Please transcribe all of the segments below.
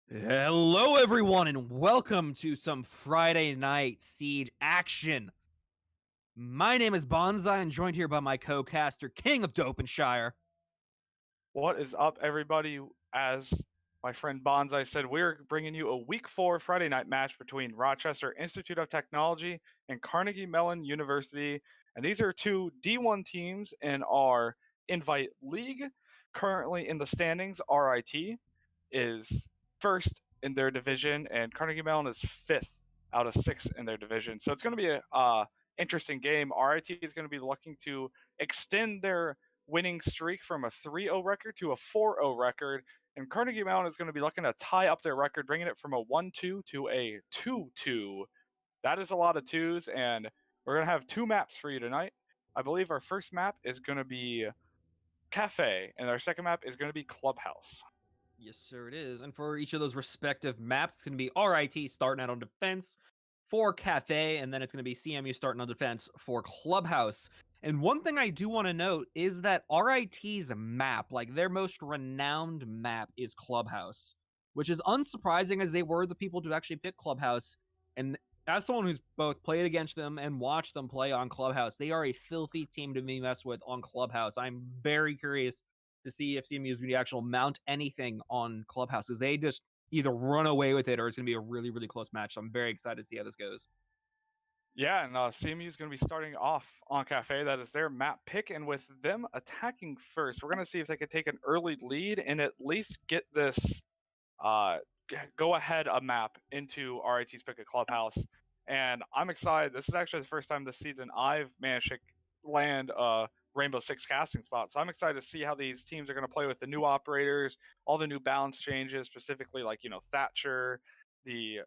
Hello, everyone, and welcome to some Friday night Siege action. My name is Bonsai, and joined here by my co-caster, King of Dopenshire. What is up, everybody? As my friend Bonsai said, we're bringing you a Week 4 Friday night match between Rochester Institute of Technology and Carnegie Mellon University. And these are two D1 teams in our Invite League. Currently in the standings, RIT is first in their division, and Carnegie Mellon is fifth out of six in their division. So it's going to be a interesting game. RIT is going to be looking to extend their winning streak from a 3-0 record to a 4-0 record. And Carnegie Mellon is going to be looking to tie up their record, bringing it from a 1-2 to a 2-2. That is a lot of twos, and we're going to have two maps for you tonight. I believe our first map is going to be Cafe, and our second map is going to be Clubhouse. Yes, sir, it is. And for each of those respective maps, it's going to be RIT starting out on defense for Cafe, and then it's going to be CMU starting on defense for Clubhouse. And one thing I do want to note is that RIT's map, like their most renowned map, is Clubhouse, which is unsurprising as they were the people to actually pick Clubhouse. And as someone who's both played against them and watched them play on Clubhouse, they are a filthy team to be messed with on Clubhouse. I'm very curious to see if CMU is going to actually mount anything on Clubhouse, because they just either run away with it or it's going to be a really, really close match. So I'm very excited to see how this goes. Yeah, and CMU is going to be starting off on Cafe. That is their map pick, and with them attacking first, we're going to see if they can take an early lead and at least get this uh, go ahead a map into RIT's pick at Clubhouse. And I'm excited. This is actually the first time this season I've managed to land a Rainbow Six casting spot. So I'm excited to see how these teams are going to play with the new operators, all the new balance changes, specifically like, Thatcher, the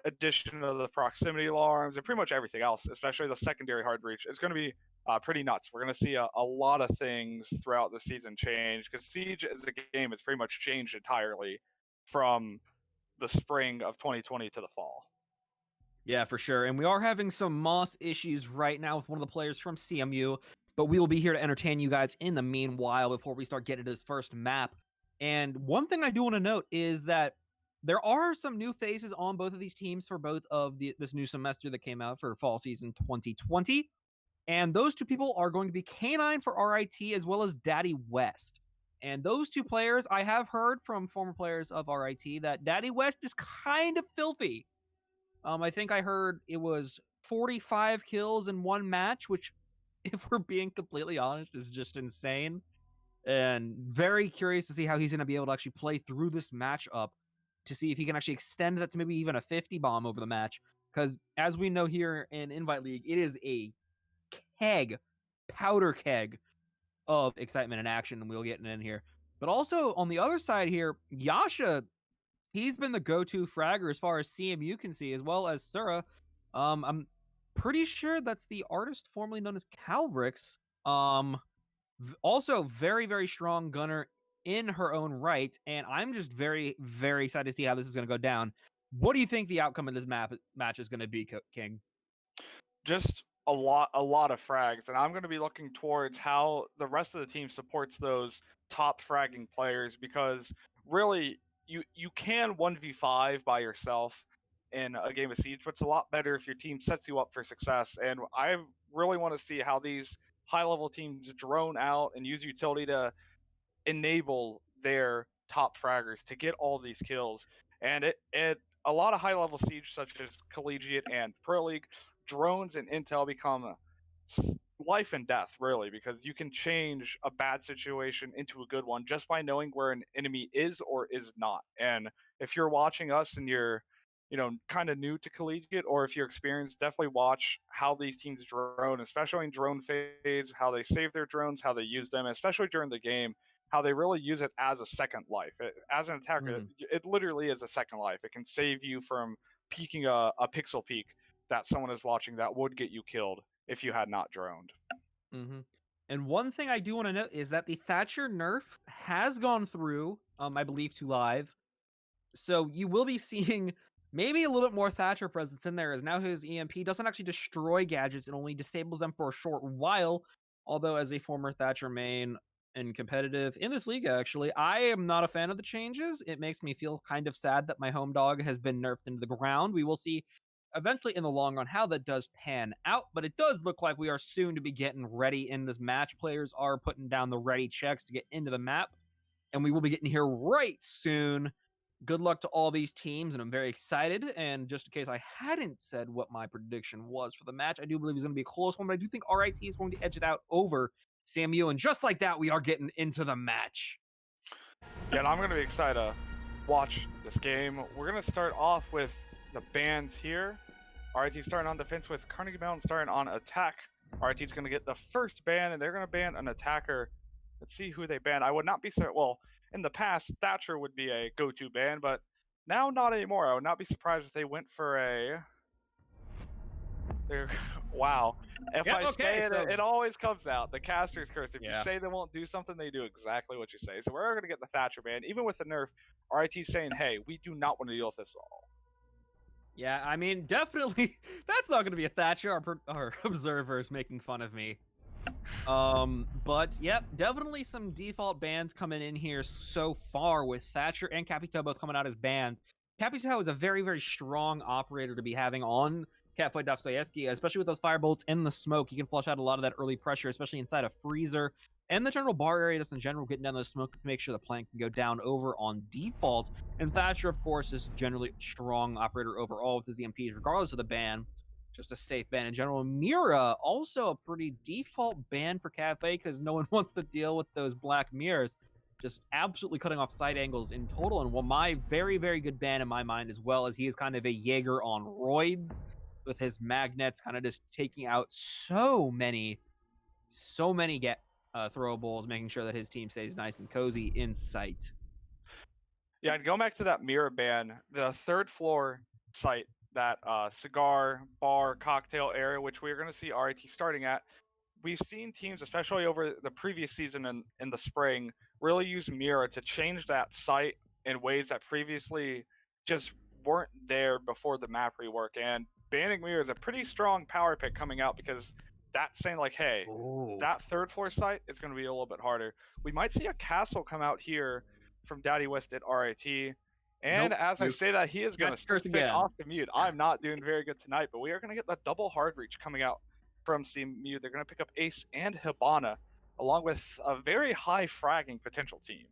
addition of the proximity alarms, and pretty much everything else, especially the secondary hard breach. It's going to be pretty nuts. We're going to see a lot of things throughout the season change, because Siege as a game has pretty much changed entirely from the spring of 2020 to the fall. Yeah, for sure. And we are having some Moss issues right now with one of the players from CMU, but we will be here to entertain you guys in the meanwhile before we start getting to this first map. And one thing I do want to note is that there are some new faces on both of these teams for both of this new semester that came out for fall season 2020. And those two people are going to be K9 for RIT as well as Daddy West. And those two players, I have heard from former players of RIT that Daddy West is kind of filthy. I think I heard it was 45 kills in one match, which, if we're being completely honest, is just insane. And very curious to see how he's going to be able to actually play through this matchup to see if he can actually extend that to maybe even a 50 bomb over the match. Because as we know here in Invite League, it is a powder keg of excitement and action, and we'll get it in here. But also on the other side here, Yasha, he's been the go-to fragger as far as CMU can see, as well as Sura. I'm pretty sure that's the artist formerly known as Calvrix. Also very, very strong gunner in her own right, and I'm just very, very excited to see how this is going to go down. What do you think the outcome of this match is going to be, King? Just a lot of frags, and I'm going to be looking towards how the rest of the team supports those top fragging players, because really you can 1v5 by yourself in a game of Siege, but it's a lot better if your team sets you up for success. And I really want to see how these high level teams drone out and use utility to enable their top fraggers to get all these kills. And it a lot of high level Siege, such as collegiate and pro league, drones and intel become life and death, really, because you can change a bad situation into a good one just by knowing where an enemy is or is not. And if you're watching us and you're kind of new to collegiate, or if you're experienced, definitely watch how these teams drone, especially in drone phase, how they save their drones, how they use them, especially during the game, how they really use it as a second life. As an attacker, it literally is a second life. It can save you from peeking a pixel peek that someone is watching that would get you killed if you had not droned. Mm-hmm. And one thing I do want to note is that the Thatcher nerf has gone through, I believe, to live. So you will be seeing maybe a little bit more Thatcher presence in there, as now his EMP doesn't actually destroy gadgets, it only disables them for a short while. Although, as a former Thatcher main, and competitive in this league, actually. I am not a fan of the changes. It makes me feel kind of sad that my home dog has been nerfed into the ground. We will see eventually in the long run how that does pan out, but it does look like we are soon to be getting ready in this match. Players are putting down the ready checks to get into the map, and we will be getting here right soon. Good luck to all these teams, and I'm very excited. And just in case I hadn't said what my prediction was for the match, I do believe it's going to be a close one, but I do think RIT is going to edge it out over CMU. And just like that, we are getting into the match. Yeah, and I'm going to be excited to watch this game. We're going to start off with the bans here. RIT starting on defense with Carnegie Mellon starting on attack. RIT's going to get the first ban, and they're going to ban an attacker. Let's see who they ban. I would not be certain. Well, in the past, Thatcher would be a go-to ban, but now not anymore. I would not be surprised if they went for a... Wow. If I say it, it always comes out. The caster's curse. If you say they won't do something, they do exactly what you say. So we're going to get the Thatcher ban. Even with the nerf, RIT saying, hey, we do not want to deal with this at all. Yeah, I mean, definitely, that's not going to be a Thatcher. Our observer is making fun of me. But yep, definitely some default bans coming in here so far with Thatcher and Capito both coming out as bans. Capito is a very, very strong operator to be having on Catfight Dostoevsky, especially with those firebolts in the smoke. He can flush out a lot of that early pressure, especially inside a freezer and the general bar area, just in general, getting down the smoke to make sure the plank can go down over on default. And Thatcher, of course, is generally a strong operator overall with his EMPs, regardless of the ban. Just a safe ban in general. Mira, also a pretty default ban for Cafe because no one wants to deal with those black mirrors. Just absolutely cutting off side angles in total. And my very, very good ban in my mind as well, as he is kind of a Jaeger on roids with his magnets, kind of just taking out so many throwables, making sure that his team stays nice and cozy in sight. Yeah, and going back to that mirror ban, the third floor site, that cigar, bar, cocktail area, which we're going to see RIT starting at. We've seen teams, especially over the previous season in the spring, really use Mira to change that site in ways that previously just weren't there before the map rework. And banning Mira is a pretty strong power pick coming out because that's saying like, hey, that third floor site is going to be a little bit harder. We might see a castle come out here from Daddy West at RIT. And as I say that, he is going to start off the mute. I'm not doing very good tonight, but we are going to get the double hard reach coming out from CMU. They're going to pick up Ace and Hibana, along with a very high fragging potential team.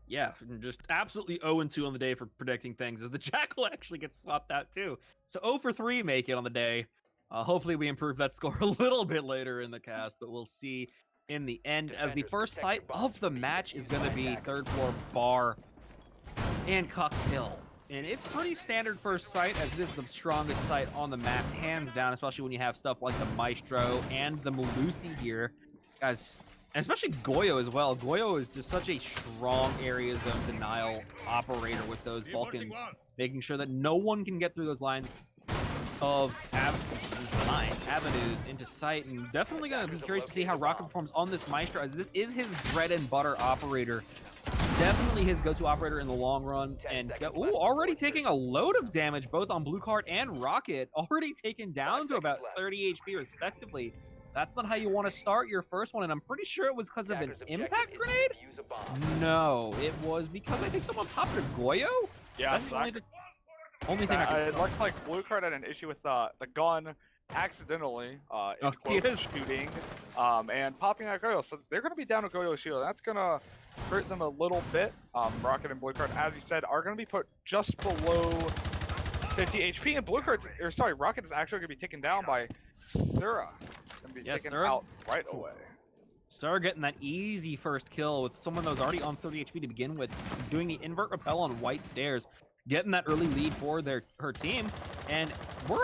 Yeah, just absolutely 0-2 on the day for predicting things, as the Jackal actually gets swapped out too. So 0 for 3 make it on the day. Hopefully we improve that score a little bit later in the cast, but we'll see in the end, as the first site of the match is going to be third floor bar and cocktail. And it's pretty standard first sight, as it is the strongest sight on the map, hands down, especially when you have stuff like the Maestro and the Malusi here. Guys, and especially Goyo as well. Goyo is just such a strong area zone denial operator with those Vulcans, making sure that no one can get through those lines of avenues into sight. And definitely going to be curious to see how Rocket performs on this Maestro, as this is his bread and butter operator. Definitely his go-to operator in the long run. And already taking a load of damage both on Blue Card and Rocket, already taken down to about 30 HP respectively. That's not how you want to start your first one, and I'm pretty sure it was because of an impact grenade? No, it was because I think someone popped a Goyo? Yeah, that's the only thing I can it looks like Blue Card had an issue with the gun accidentally shooting and popping that Goyo. So they're going to be down to Goyo shield. That's going to hurt them a little bit. Rocket and Blue Card, as you said, are going to be put just below 50 HP, and Rocket is actually going to be taken down by Sura. Going to be taken out right away. Sura getting that easy first kill with someone that was already on 30 HP to begin with, doing the invert repel on white stairs, getting that early lead for her team. And we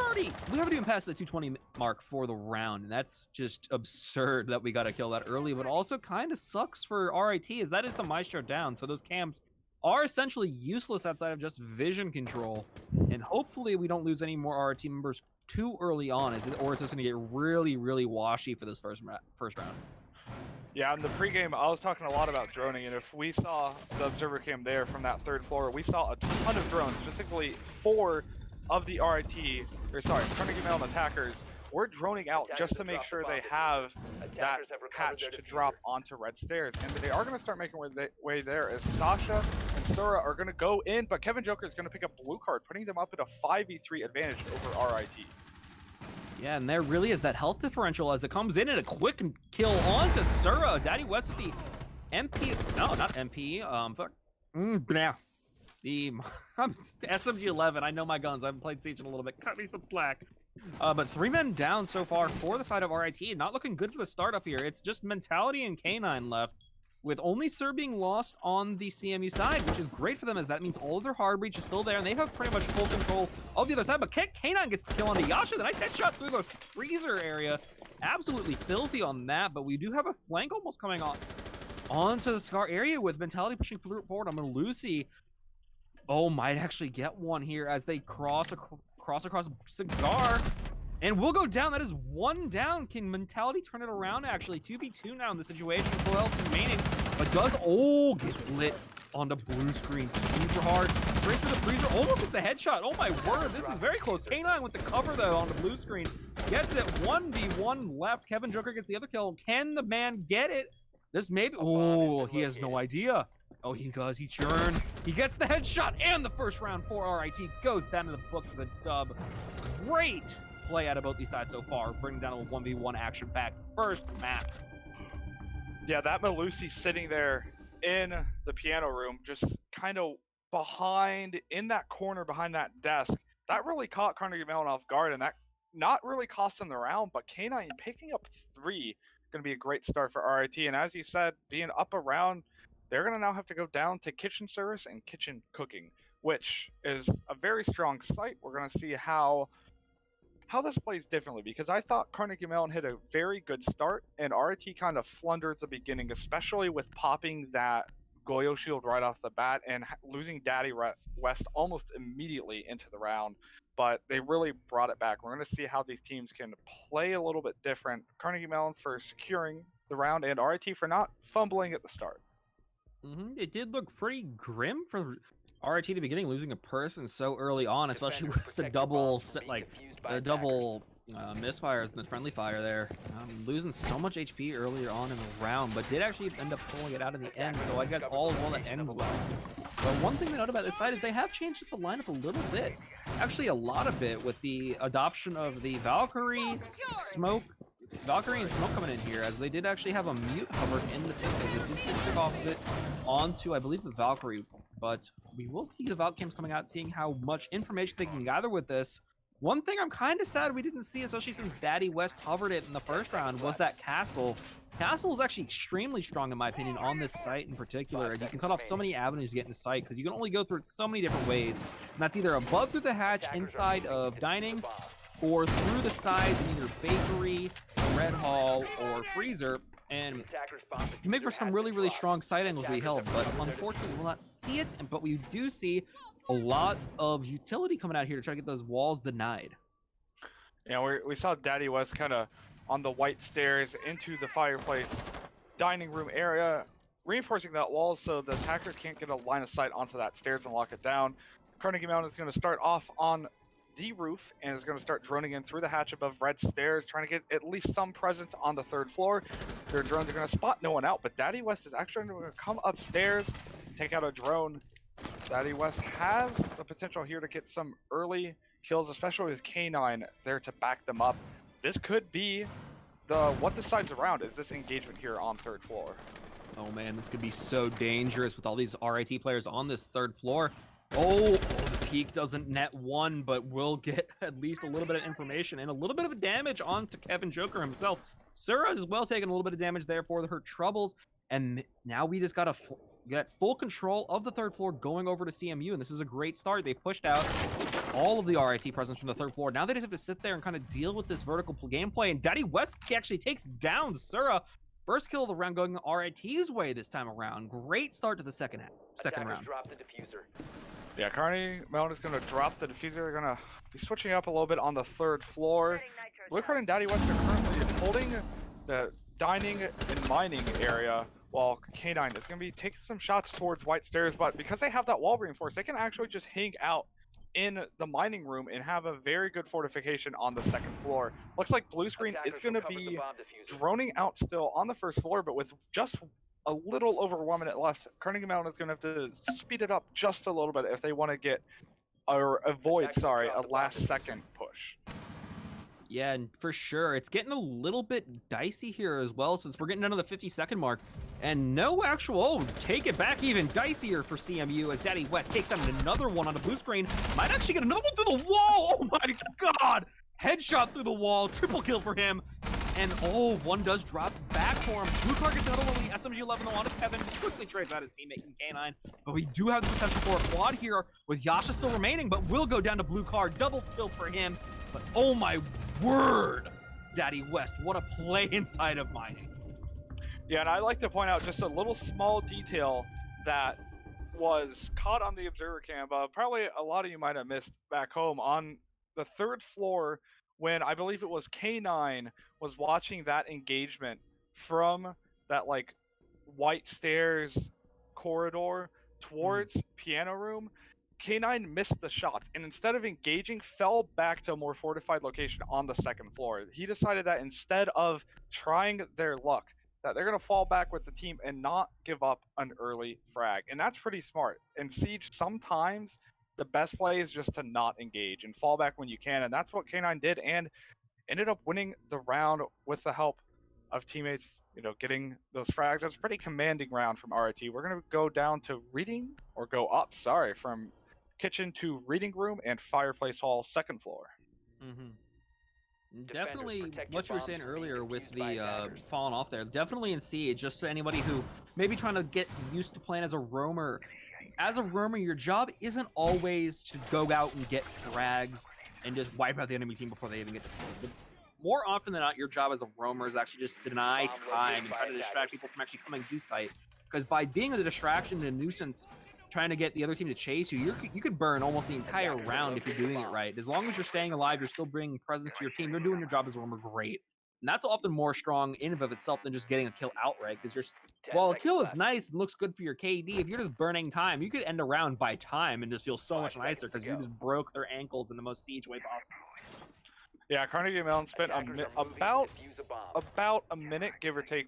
haven't even passed the 220 mark for the round, and that's just absurd that we got to kill that early, but also kind of sucks for RIT, as that is the Maestro down, so those cams are essentially useless outside of just vision control. And hopefully we don't lose any more RIT members too early on, or is this going to get really, really washy for this first round? Yeah, in the pregame, I was talking a lot about droning, and if we saw the observer cam there from that third floor, we saw a ton of drones, specifically 4 of the Carnegie Mellon attackers we're droning out just to make sure they have that hatch to drop onto red stairs. And they are going to start making way there as Sasha and Sura are going to go in, but Kevin Joker is going to pick up blue card, putting them up at a 5v3 advantage over RIT. Yeah, and there really is that health differential as it comes in and a quick kill onto Sura. Daddy West with the MP, no, not MP, the SMG-11. I know my guns. I haven't played Siege in a little bit. Cut me some slack. But 3 men down so far for the side of RIT. Not looking good for the startup here. It's just Mentality and K9 left, with only Sir being lost on the CMU side, which is great for them, as that means all of their hard breach is still there, and they have pretty much full control of the other side. But K9 gets the kill onto Yasha. The nice headshot through the freezer area. Absolutely filthy on that, but we do have a flank almost coming on onto the Scar area with Mentality pushing forward. I'm going to Lucy. Oh, might actually get one here as they cross across Cigar. And we'll go down. That is 1 down. Can Mentality turn it around, actually? 2v2 now in the situation. Full health remaining. But gets lit on the blue screen super hard. Straight through the freezer. Almost gets the headshot. Oh, my word. This is very close. K9 with the cover, though, on the blue screen. Gets it. 1v1 left. Kevin Joker gets the other kill. Can the man get it? This maybe. Oh, he has no idea. Oh, he does. He churned. He gets the headshot, and the first round for RIT goes down to the books as a dub. Great play out of both these sides so far, bringing down a 1v1 action-packed first map. Yeah, that Malusi sitting there in the piano room, just kind of behind, in that corner behind that desk, that really caught Carnegie Mellon off guard, and that not really cost them the round, but K9 picking up 3, going to be a great start for RIT. And as you said, being up around, they're going to now have to go down to kitchen service and kitchen cooking, which is a very strong sight. We're going to see how this plays differently, because I thought Carnegie Mellon hit a very good start, and RIT kind of flundered at the beginning, especially with popping that Goyo shield right off the bat and losing Daddy West almost immediately into the round. But they really brought it back. We're going to see how these teams can play a little bit different. Carnegie Mellon for securing the round, and RIT for not fumbling at the start. It did look pretty grim for RIT at the beginning, losing a person so early on, especially with the double misfires and the friendly fire there. Losing so much HP earlier on in the round, but did actually end up pulling it out in the end, so I guess all is well that ends well. But one thing to note about this side is they have changed the lineup a little bit. Actually, a lot of it, with the adoption of the Valkyrie and Smoke coming in here, as they did actually have a mute hover in the pit. They did stick off of it onto, I believe, the Valkyrie. But we will see the Valkyries coming out, seeing how much information they can gather with this. One thing I'm kind of sad we didn't see, especially since Daddy West hovered it in the first round, was that Castle. Castle is actually extremely strong, in my opinion, on this site in particular. And you can cut off so many avenues to get into site, because you can only go through it so many different ways. And that's either above through the hatch inside of dining, or through the sides in either bakery, red hall, or freezer. And you make for some really, really strong side angles to be held, but unfortunately we will not see it. But we do see a lot of utility coming out here to try to get those walls denied. Yeah, we saw Daddy West kind of on the white stairs into the fireplace dining room area, reinforcing that wall so the attackers can't get a line of sight onto that stairs and lock it down. Carnegie Mellon is going to start off on the roof and is going to start droning in through the hatch above red stairs, trying to get at least some presence on the 3rd floor. Their drones are going to spot no one out, but Daddy West is actually going to come upstairs, take out a drone. Daddy West has the potential here to get some early kills, especially with K9 there to back them up. This could be what decides the round, is this engagement here on 3rd floor. Oh man, this could be so dangerous with all these RIT players on this 3rd floor. Oh, the peak doesn't net 1, but will get at least a little bit of information and a little bit of damage onto Kevin Joker himself. Sura is well taking a little bit of damage there for her troubles, and now we just got to get full control of the 3rd floor going over to CMU, and this is a great start. They've pushed out all of the RIT presence from the 3rd floor. Now they just have to sit there and kind of deal with this vertical gameplay, and Daddy West actually takes down Sura. First kill of the round going RIT's way this time around. Great start to the second round. Drop the diffuser. Yeah, Carnegie Mellon is going to drop the diffuser. They're going to be switching up a little bit on the 3rd floor. Blue Card and Daddy West are currently holding the dining and mining area, while K9 is going to be taking some shots towards white stairs. But because they have that wall reinforced, they can actually just hang out in the mining room and have a very good fortification on the second floor. Looks like blue screen is going to be droning out still on the first floor, but with just a little over 1 minute left, Carnegie Mellon is going to have to speed it up just a little bit if they want to get or avoid, sorry, a last second push. Yeah, and for sure, it's getting a little bit dicey here as well, since we're getting down to the 50-second mark. And no actual, take it back even dicier for CMU as Daddy West takes down another one on the blue screen. Might actually get another one through the wall. Oh my God. Headshot through the wall. Triple kill for him. And oh, one does drop back for him. Blue card gets another one with the SMG-11 though onto Kevin. Quickly trades out his teammate in K9. But we do have the potential for a quad here with Yasha still remaining, but will go down to blue card. Double kill for him. But oh my word, Daddy West, what a play inside of mining. Yeah, and I like to point out just a little small detail that was caught on the observer cam, probably a lot of you might have missed back home on the third floor when I believe it was K9 was watching that engagement from that like white stairs corridor towards piano room. K9 missed the shots and instead of engaging fell back to a more fortified location on the second floor. He decided that instead of trying their luck, that they're going to fall back with the team and not give up an early frag. And that's pretty smart. In Siege, sometimes the best play is just to not engage and fall back when you can. And that's what K9 did and ended up winning the round with the help of teammates, you know, getting those frags. That's a pretty commanding round from RIT. We're going to go down to reading, or go up, sorry, from kitchen to reading room and fireplace hall, second floor. Definitely what you were saying earlier with the falling off there. Definitely in Siege, just for anybody who may be trying to get used to playing as a roamer. As a roamer, your job isn't always to go out and get frags and just wipe out the enemy team before they even get to steal. But more often than not, your job as a roamer is actually just to deny time and try to distract people from actually coming to site. Because by being a distraction and a nuisance, trying to get the other team to chase you, you could burn almost the entire round if you're doing it right. As long as you're staying alive, you're still bringing presence to your team, you're doing your job as a roamer great. And that's often more strong in and of itself than just getting a kill outright. Because you're, while a kill is nice and looks good for your KD, if you're just burning time, you could end a round by time and just feel so much nicer because you just broke their ankles in the most Siege way possible. Yeah, Carnegie Mellon spent about a minute, give or take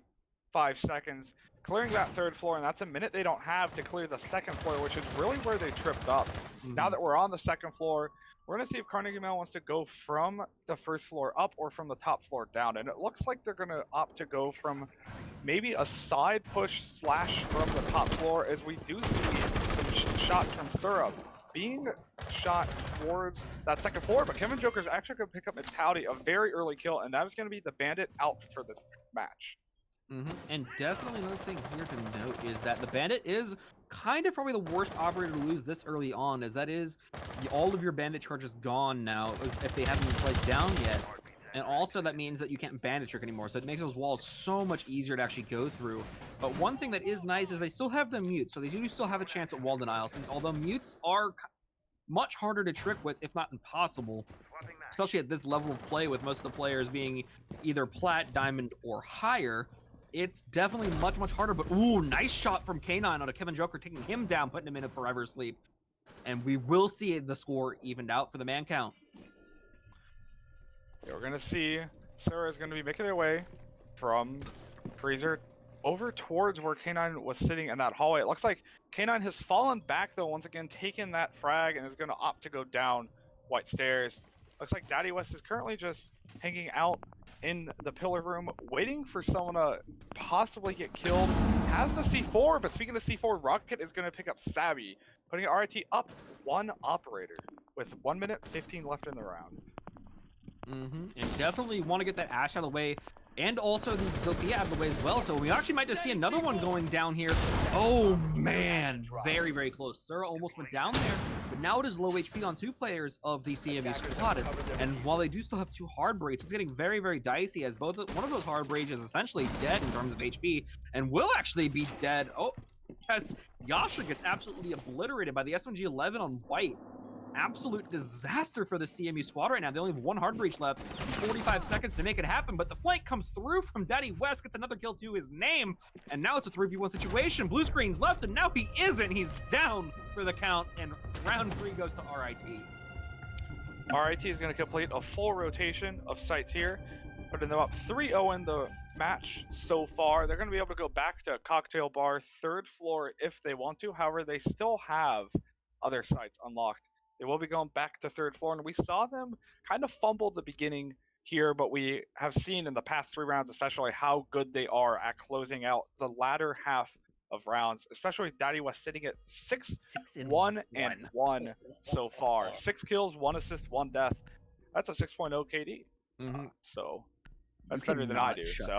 5 seconds, clearing that third floor, and that's a minute they don't have to clear the second floor, which is really where they tripped up. Now that we're on the second floor, we're going to see if Carnegie Mellon wants to go from the first floor up or from the top floor down, and it looks like they're going to opt to go from maybe a side push slash from the top floor, as we do see some shots from Syrup being shot towards that second floor, but Kevin Joker's actually going to pick up Mentality, a very early kill, and that is going to be the Bandit out for the match. And definitely another thing here to note is that the Bandit is kind of probably the worst operator to lose this early on, as that is all of your Bandit charges gone now if they haven't been placed down yet. And also that means that you can't Bandit trick anymore, so it makes those walls so much easier to actually go through. But one thing that is nice is they still have the mute, so they do still have a chance at wall denial, since although mutes are much harder to trick with, if not impossible, especially at this level of play with most of the players being either plat, diamond, or higher. It's definitely much, much harder, but ooh, nice shot from K9 on a Kevin Joker, taking him down, putting him in a forever sleep. And we will see the score evened out for the man count. Yeah, we're going to see Sarah is going to be making their way from Freezer over towards where K9 was sitting in that hallway. It looks like K9 has fallen back, though, once again, taking that frag and is going to opt to go down white stairs. Looks like Daddy West is currently just hanging out in the pillar room, waiting for someone to possibly get killed. Has the C4, but speaking of C4, Rocket is going to pick up Savvy, putting RIT up one operator with 1 minute 15 left in the round. And definitely want to get that Ash out of the way, and also the Zofia out of the way as well. So we actually might just see another one going down here. Oh man, very, very close. Sura almost went down there, but now it is low HP on 2 players of the CMU squad. And while they do still have 2 hard breaks, it's getting very, very dicey, as one of those hard breaks is essentially dead in terms of HP and will actually be dead. Oh, yes, Yasha gets absolutely obliterated by the SMG-11 on white. absolute disaster for the CMU squad right now. They only have one hard breach left, 45 seconds to make it happen, but the flank comes through from Daddy West, gets another kill to his name, and now it's a 3v1 situation. Blue screen's left, and now he isn't. He's down for the count, and round 3 goes to RIT. RIT is going to complete a full rotation of sites here, putting them up 3-0 in the match so far. They're going to be able to go back to Cocktail Bar, 3rd floor if they want to. However, they still have other sites unlocked. They will be going back to 3rd floor, and we saw them kind of fumble the beginning here, but we have seen in the past 3 rounds especially how good they are at closing out the latter half of rounds, especially Daddy West sitting at 6-1 and 1 so far. 6 kills, 1 assist, 1 death. That's a 6.0 KD. So that's better than I do. So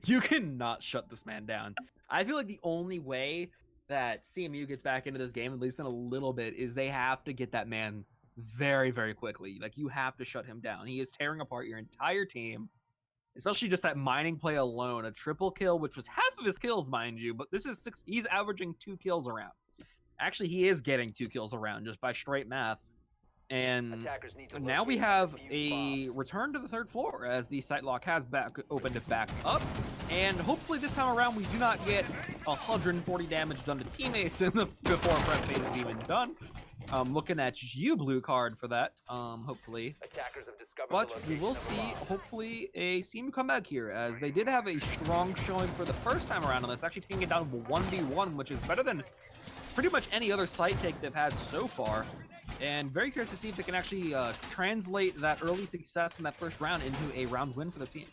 you cannot shut this man down. I feel like the only way that CMU gets back into this game, at least in a little bit, is they have to get that man very, very quickly. Like, you have to shut him down. He is tearing apart your entire team, especially just that mining play alone. A triple kill, which was half of his kills, mind you, but this is 6. He's averaging 2 kills a round. Actually, he is getting 2 kills a round just by straight math. And now we have a return to the 3rd floor as the site lock has opened it back up. And hopefully this time around we do not get 140 damage done to teammates before prep phase is even done. Looking at you, blue card, for that, hopefully. But we will see, hopefully, a CMU comeback here, as they did have a strong showing for the first time around on this, actually taking it down to 1v1, which is better than pretty much any other site take they've had so far. And very curious to see if they can actually translate that early success in that first round into a round win for the team.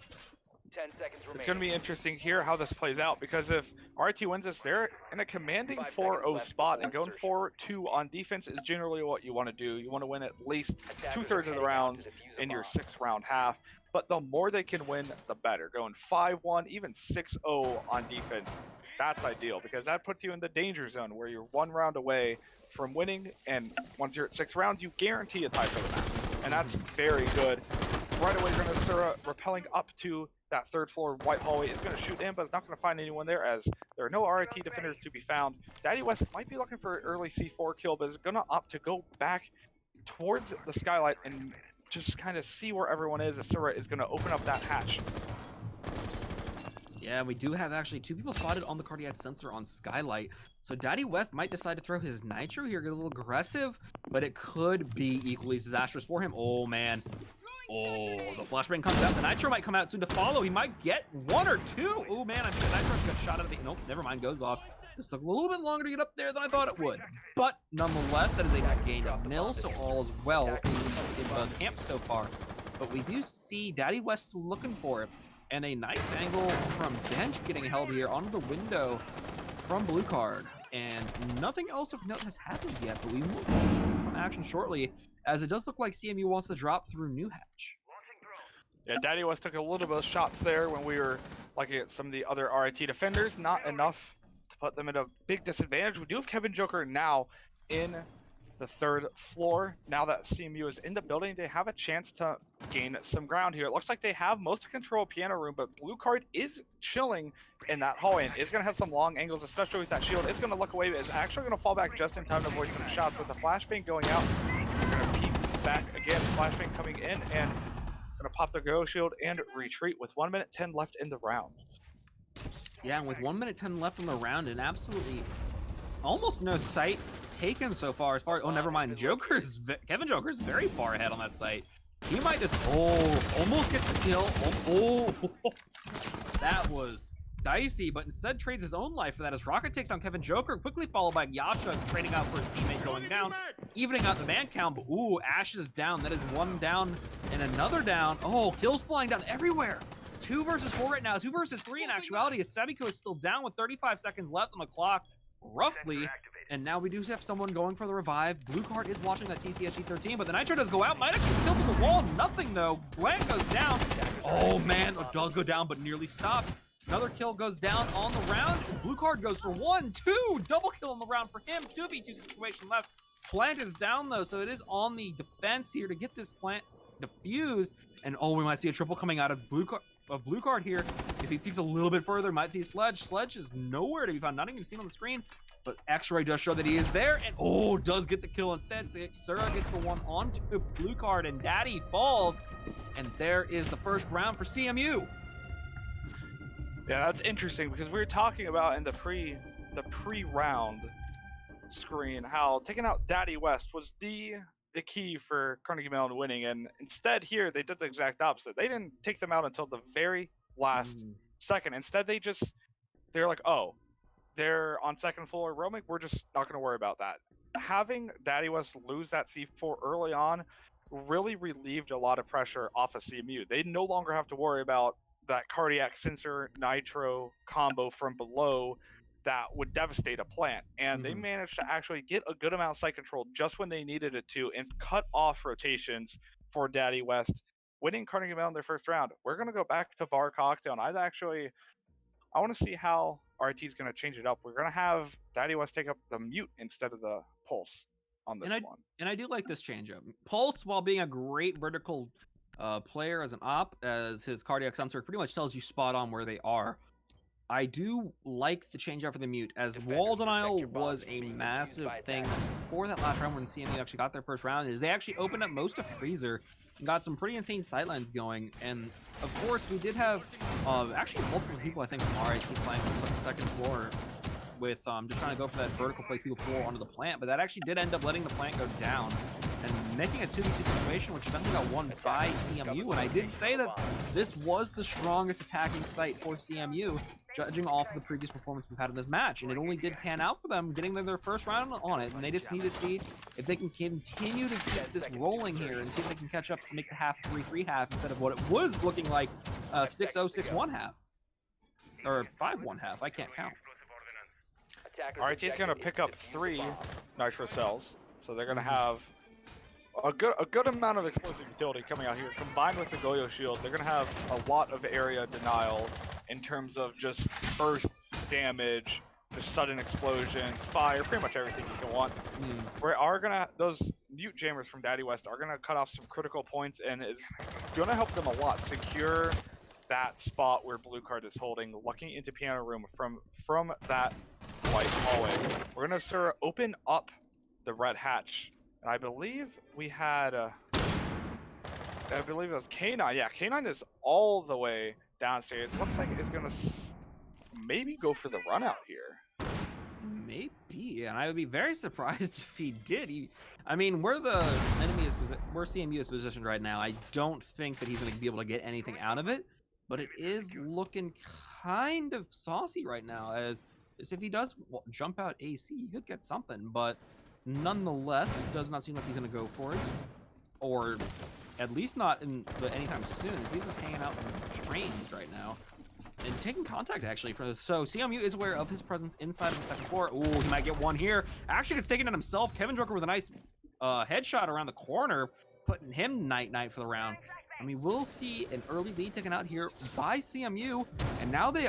10 seconds remaining. It's going to be interesting here how this plays out, because if RT wins this, they're in a commanding 4-0 spot, and going 4-2 on defense is generally what you want to do. You want to win at least 2/3 of the rounds in your 6th round half, but the more they can win, the better. Going 5-1, even 6-0 on defense, that's ideal, because that puts you in the danger zone where you're 1 round away from winning, and once you're at 6 rounds, you guarantee a tie for the match, and that's very good. Right away, you're going to Sura rappelling up to that 3rd floor white hallway, is going to shoot in, but it's not going to find anyone there, as there are no RIT defenders to be found. Daddy West might be looking for an early C4 kill, but is going to opt to go back towards the skylight and just kind of see where everyone is, as Sura is going to open up that hatch. Yeah, we do have actually 2 people spotted on the cardiac sensor on Skylight. So Daddy West might decide to throw his nitro here, get a little aggressive, but it could be equally disastrous for him. Oh, man. Oh, the flashbang comes out. The nitro might come out soon to follow. He might get 1 or 2. Oh, man, I think the nitro got shot out of the... Nope, never mind, goes off. This took a little bit longer to get up there than I thought it would. But nonetheless, that is a gain of nil, so all is well in the camp so far. But we do see Daddy West looking for it. And a nice angle from Bench getting held here onto the window from blue card. And nothing else of note has happened yet, but we will see some action shortly, as it does look like CMU wants to drop through New Hatch. Yeah, Daddy West took a little bit of shots there when we were looking at some of the other RIT defenders. Not enough to put them at a big disadvantage. We do have Kevin Joker now in the 3rd floor. Now that CMU is in the building, they have a chance to gain some ground here. It looks like they have most of control of piano room, but blue card is chilling in that hallway and is going to have some long angles, especially with that shield. It's going to look away, but it's actually going to fall back just in time to avoid some shots. With the flashbang going out, we're going to peek back again. Flashbang coming in and going to pop the go shield and retreat with 1 minute 10 left in the round. Yeah, and with 1 minute 10 left in the round, and absolutely almost no sight taken so far. As far as, oh, never mind. Kevin Joker is very far ahead on that site. He might just, almost gets the kill. That was dicey, but instead trades his own life for that as Rocket takes down Kevin Joker, quickly followed by Yasha trading out for his teammate going down, evening out the man count. But ooh, Ash is down. That is 1 down and another down. Oh, kills flying down everywhere. 2 versus 4 right now. 2 versus 3 in actuality, as Sebiko is still down with 35 seconds left on the clock, roughly. And now we do have someone going for the revive. Blue card is watching that TCSG 13, but the nitro does go out. Might actually kill through the wall. Nothing though. Gwen goes down. Oh man, it does go down, but nearly stopped. Another kill goes down on the round. Blue card goes for 1, 2. Double kill on the round for him. 2v2 situation left. Plant is down though, so it is on the defense here to get this plant defused. And oh, we might see a triple coming out of blue card here. If he peeks a little bit further, might see Sledge. Sledge is nowhere to be found. Not even seen on the screen. But X-Ray does show that he is there, and does get the kill instead. Sura gets the one onto blue card, and Daddy falls. And there is the first round for CMU. Yeah, that's interesting because we were talking about in the pre-round screen how taking out Daddy West was the key for Carnegie Mellon winning, and instead here they did the exact opposite. They didn't take them out until the very last second. Instead, they're like, oh, they're on second floor roaming. We're just not going to worry about that. Having Daddy West lose that C4 early on really relieved a lot of pressure off of CMU. They no longer have to worry about that cardiac sensor nitro combo from below that would devastate a plant. And they managed to actually get a good amount of site control just when they needed it to and cut off rotations for Daddy West, winning Carnegie Mellon their first round. We're going to go back to Bar Cocktail, and I want to see how RIT is going to change it up. We're going to have Daddy West take up the mute instead of the pulse on this one. And I do like this change up. Pulse, while being a great vertical player as an op, as his cardiac sensor pretty much tells you spot on where they are, I do like the change up for the mute, as wall denial was a massive thing for that last round when CMU actually got their first round. Is they actually opened up most of Freezer and got some pretty insane sightlines going. And of course, we did have actually multiple people, I think, from RIT playing on the second floor with just trying to go for that vertical play through the floor onto the plant, but that actually did end up letting the plant go down and making a 2v2 situation, which eventually got won by CMU. And I did say that this was the strongest attacking site for CMU, judging off of the previous performance we've had in this match, and it only did pan out for them, getting their first round on it, and they just need to see if they can continue to keep this rolling here and see if they can catch up to make the half 3-3 half instead of what it was looking like 6-0, 6-1 half, or 5-1 half. I can't count. RIT is going to pick up 3 nitro cells, so they're going to have a good amount of explosive utility coming out here. Combined with the Goyo shield, they're going to have a lot of area denial in terms of just burst damage, just sudden explosions, fire, pretty much everything you can want. Those mute jammers from Daddy West are gonna cut off some critical points, and is gonna help them a lot secure that spot where blue card is holding, looking into piano room from that white hallway. We're gonna sort of open up the red hatch, and I believe we had I believe it was K9. Yeah, K9 is all the way downstairs. Looks like it's gonna maybe go for the run out here. Maybe, and I would be very surprised if he did. I mean, where the enemy is, where CMU is positioned right now, I don't think that he's going to be able to get anything out of it. But it is looking kind of saucy right now, as if he does jump out AC, he could get something. But nonetheless, it does not seem like he's going to go for it, or at least not in anytime soon, as he's just hanging out in trains right now. And taking contact, actually. So CMU is aware of his presence inside of the second floor. Ooh, he might get one here. Actually gets taken on himself. Kevin Joker with a nice headshot around the corner, putting him night-night for the round. I mean, we'll see an early lead taken out here by CMU. And now they,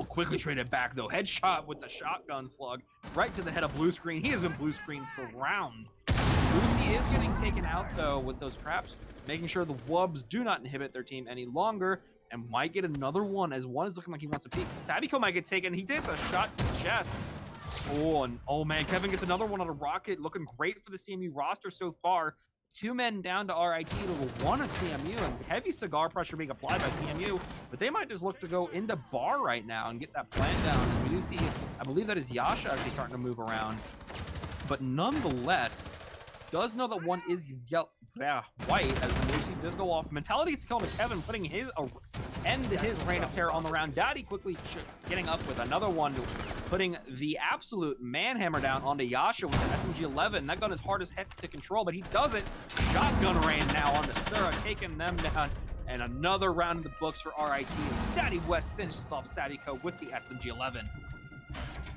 quickly traded back, though. Headshot with the shotgun slug right to the head of Blue Screen. He has been Blue Screen for round. Lucy is getting taken out, though, with those traps, making sure the Wubs do not inhibit their team any longer. And might get another one, as one is looking like he wants to peek. Saviko might get taken. He did a shot to the chest. Oh man, Kevin gets another one on a rocket. Looking great for the CMU roster so far. 2 men down to RIT to 1 of CMU, and heavy cigar pressure being applied by CMU. But they might just look to go into bar right now and get that plan down. As we do see, I believe that is Yasha actually starting to move around. But nonetheless, does know that one is white, as the Lucy does go off. Mentality is killing Kevin, putting his end his reign of terror on the round. Daddy quickly getting up with another one, putting the absolute manhammer down onto Yasha with the SMG-11. That gun is hard as heck to control, but he does it. Shotgun rain now on the Sura, taking them down. And another round in the books for RIT. Daddy West finishes off Saviko with the SMG-11.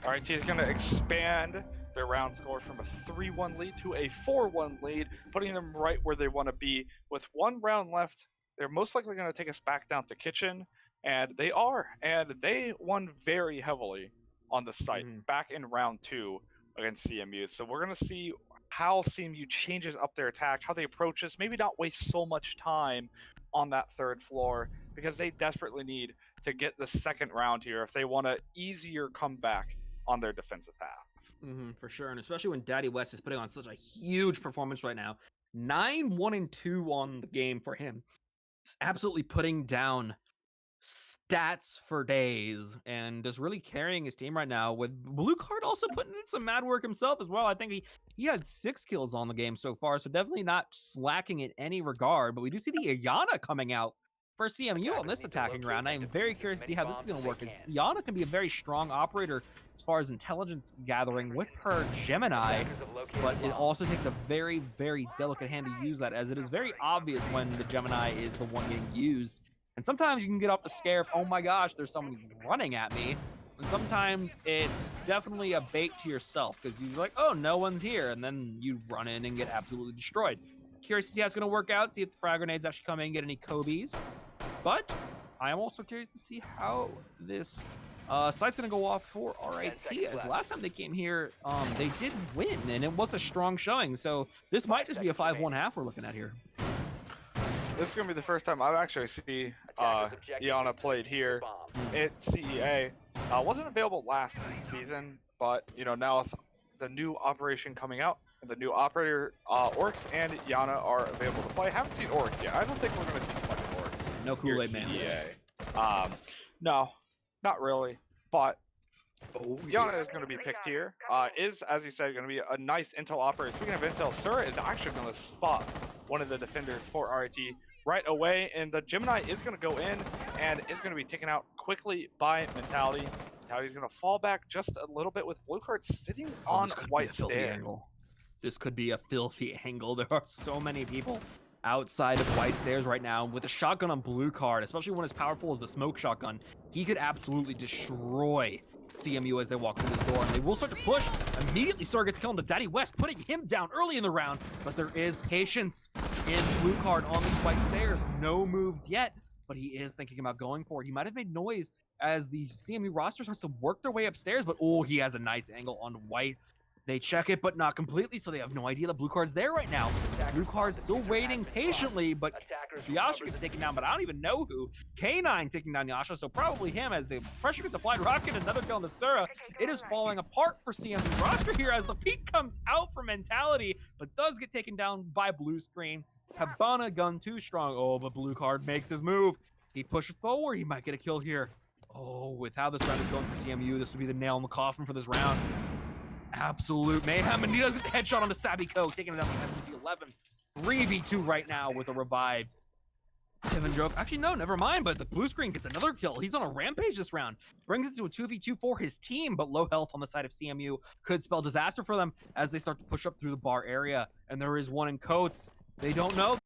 RIT is going to expand their round score from a 3-1 lead to a 4-1 lead, putting them right where they want to be. With 1 round left, they're most likely going to take us back down to kitchen, and they are. And they won very heavily on the site back in round 2 against CMU. So we're going to see how CMU changes up their attack, how they approach us, maybe not waste so much time on that 3rd floor, because they desperately need to get the 2nd round here if they want an easier comeback on their defensive half. For sure, and especially when Daddy West is putting on such a huge performance right now. 9-1-2 on the game for him. It's absolutely putting down stats for days and just really carrying his team right now, with Blue Card also putting in some mad work himself as well. I think he had 6 kills on the game so far, so definitely not slacking in any regard. But we do see the Iana coming out for CMU on this attacking round. I am very curious to see how this is going to work, as Iana can be a very strong operator as far as intelligence gathering with her Gemini, but it also takes a very, very delicate hand to use that, as it is very obvious when the Gemini is the one getting used. And sometimes you can get off the scare of, oh my gosh, there's someone running at me. And sometimes it's definitely a bait to yourself, because you're like, oh, no one's here. And then you run in and get absolutely destroyed. Curious to see how it's going to work out, see if the frag grenades actually come in and get any Kobe's. But I am also curious to see how this site's going to go off for RIT, as last time they came here, they did win, and it was a strong showing. So this might just be a 5-1 half we're looking at here. This is going to be the first time I've actually seen Iana played here at CEA. Wasn't available last season, but now with the new operation coming out, and the new operator, Orcs and Iana are available to play. Haven't seen Orcs yet. I don't think we're going to see much Orcs. No Kool-Aid man. CEA. No, not really. But Iana is going to be picked here. Is, as you said, going to be a nice intel operator. Speaking of intel, Sura is actually going to spot one of the defenders for RIT right away, and the Gemini is going to go in and is going to be taken out quickly by Mentality. Mentality's going to fall back just a little bit with Blue Card sitting on white stairs. This could be a filthy angle. There are so many people outside of white stairs right now with a shotgun on Blue Card, especially when as powerful as the smoke shotgun. He could absolutely destroy CMU as they walk through this door, and they will start to push. Immediately, Sir gets killed into Daddy West, putting him down early in the round, but there is patience in Blue Card on these white stairs. No moves yet, but he is thinking about going for it. He might have made noise as the CMU roster starts to work their way upstairs, but oh, he has a nice angle on white. They check it, but not completely, so they have no idea that Blue Card's there right now. Blue Card's still waiting patiently, but Yasha gets taken down, but I don't even know who. K9 taking down Yasha, so probably him, as the pressure gets applied. Rocket, another kill on the Sura. It is falling apart for CMU roster here as the peak comes out for Mentality, but does get taken down by Blue Screen. Habana gun too strong. Oh, but Blue Card makes his move. He pushes forward. He might get a kill here. Oh, with how this round is going for CMU, this would be the nail in the coffin for this round. Absolute mayhem, and he does get the headshot on the Sabiko, taking it down to SMG-11. 3v2 right now with a revived Kevin Joke. Actually, no, never mind, but the Blue Screen gets another kill. He's on a rampage this round. Brings it to a 2v2 for his team, but low health on the side of CMU could spell disaster for them as they start to push up through the bar area. And there is one in Coates. They don't know.